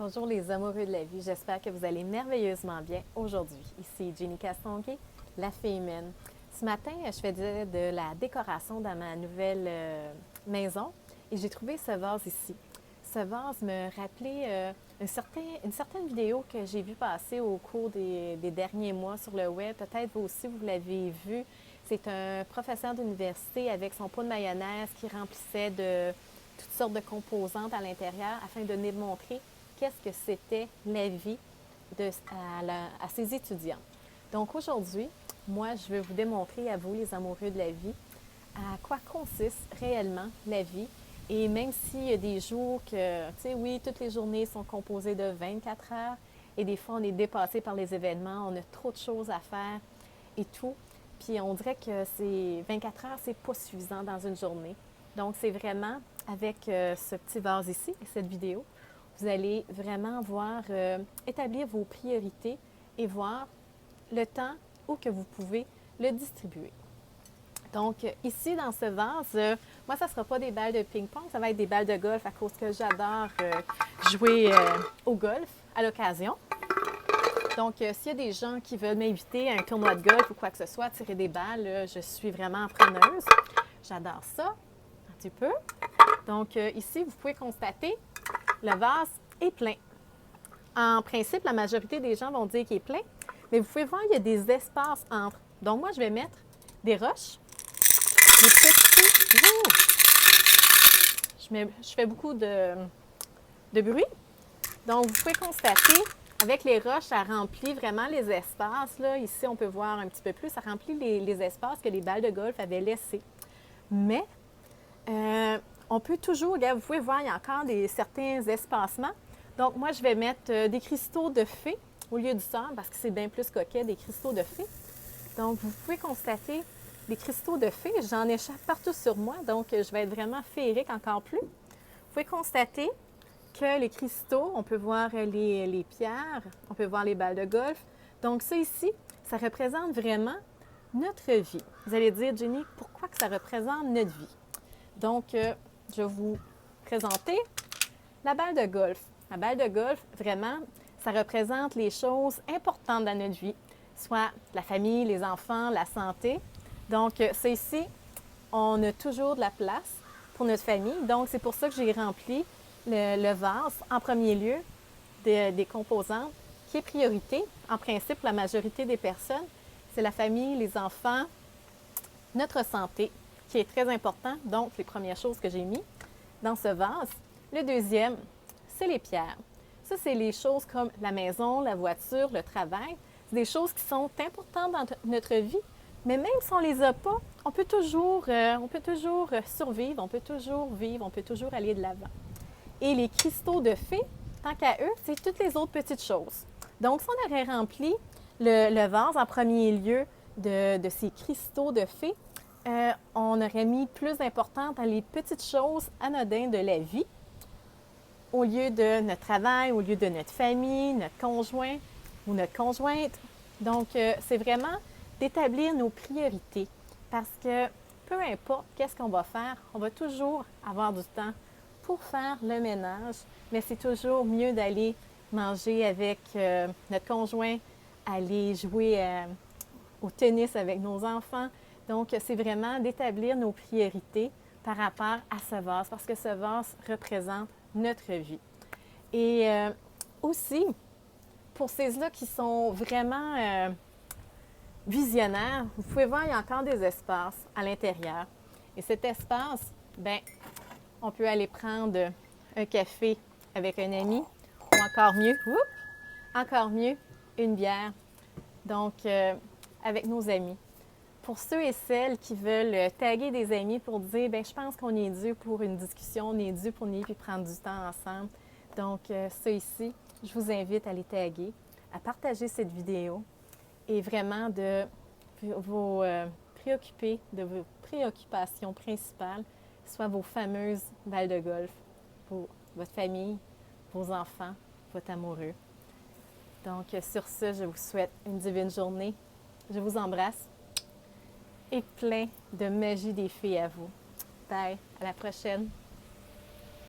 Bonjour les amoureux de la vie, j'espère que vous allez merveilleusement bien aujourd'hui. Ici Jenny Castonguay, la fée humaine. Ce matin, je faisais de la décoration dans ma nouvelle maison et j'ai trouvé ce vase ici. Ce vase me rappelait une certaine vidéo que j'ai vue passer au cours des derniers mois sur le web. Peut-être vous aussi, vous l'avez vu. C'est un professeur d'université avec son pot de mayonnaise qui remplissait de toutes sortes de composantes à l'intérieur afin de démontrer qu'est-ce que c'était la vie à ses étudiants. Donc aujourd'hui, moi, je vais vous démontrer à vous, les amoureux de la vie, à quoi consiste réellement la vie. Et même s'il y a des jours que, tu sais, oui, toutes les journées sont composées de 24 heures et des fois, on est dépassé par les événements, on a trop de choses à faire et tout. Puis on dirait que ces 24 heures, c'est pas suffisant dans une journée. Donc, c'est vraiment avec ce petit vase ici et cette vidéo, vous allez vraiment voir, établir vos priorités et voir le temps où que vous pouvez le distribuer. Donc, ici, dans ce vase, moi, ça ne sera pas des balles de ping-pong, ça va être des balles de golf à cause que j'adore jouer au golf à l'occasion. Donc, s'il y a des gens qui veulent m'inviter à un tournoi de golf ou quoi que ce soit, tirer des balles, je suis vraiment preneuse. J'adore ça, un petit peu. Donc, ici, vous pouvez constater, le vase est plein. En principe, la majorité des gens vont dire qu'il est plein, mais vous pouvez voir, il y a des espaces entre. Donc, moi, je vais mettre des roches, des petits. Je fais beaucoup de bruit. Donc, vous pouvez constater, avec les roches, ça remplit vraiment les espaces. Là. Ici, on peut voir un petit peu plus, ça remplit les espaces que les balles de golf avaient laissés. Mais, on peut toujours, regarde, vous pouvez voir, il y a encore certains espacements. Donc, moi, je vais mettre des cristaux de fée au lieu du sable parce que c'est bien plus coquet, des cristaux de fée. Donc, vous pouvez constater des cristaux de fée. J'en échappe partout sur moi, donc je vais être vraiment féerique encore plus. Vous pouvez constater que les cristaux, on peut voir les pierres, on peut voir les balles de golf. Donc, ça ici, ça représente vraiment notre vie. Vous allez dire, Jenny, pourquoi que ça représente notre vie? Donc, je vais vous présenter la balle de golf. La balle de golf, vraiment, ça représente les choses importantes dans notre vie, soit la famille, les enfants, la santé. Donc, ça ici, on a toujours de la place pour notre famille. Donc, c'est pour ça que j'ai rempli le vase en premier lieu des composantes qui est priorité. En principe, la majorité des personnes, c'est la famille, les enfants, notre santé, qui est très important. Donc, les premières choses que j'ai mis dans ce vase. Le deuxième, c'est les pierres. Ça, c'est les choses comme la maison, la voiture, le travail. C'est des choses qui sont importantes dans notre vie, mais même si on ne les a pas, on peut toujours survivre, on peut toujours vivre, on peut toujours aller de l'avant. Et les cristaux de fée, tant qu'à eux, c'est toutes les autres petites choses. Donc, si on aurait rempli le vase en premier lieu de ces cristaux de fée, on aurait mis plus d'importance dans les petites choses anodines de la vie, au lieu de notre travail, au lieu de notre famille, notre conjoint ou notre conjointe. Donc, c'est vraiment d'établir nos priorités parce que peu importe qu'est-ce qu'on va faire, on va toujours avoir du temps pour faire le ménage, mais c'est toujours mieux d'aller manger avec notre conjoint, aller jouer au tennis avec nos enfants. Donc, c'est vraiment d'établir nos priorités par rapport à ce vase parce que ce vase représente notre vie. Et aussi, pour ceux-là qui sont vraiment visionnaires, vous pouvez voir, il y a encore des espaces à l'intérieur. Et cet espace, bien, on peut aller prendre un café avec un ami ou encore mieux, une bière. Donc, avec nos amis. Pour ceux et celles qui veulent taguer des amis pour dire, bien, je pense qu'on est dû pour une discussion, on est dû pour venir puis prendre du temps ensemble. Donc, ça ici, je vous invite à les taguer, à partager cette vidéo et vraiment de vous préoccuper de vos préoccupations principales, soit vos fameuses balles de golf pour votre famille, vos enfants, votre amoureux. Donc, sur ce, je vous souhaite une divine journée. Je vous embrasse. Et plein de magie des fées à vous. Bye, à la prochaine.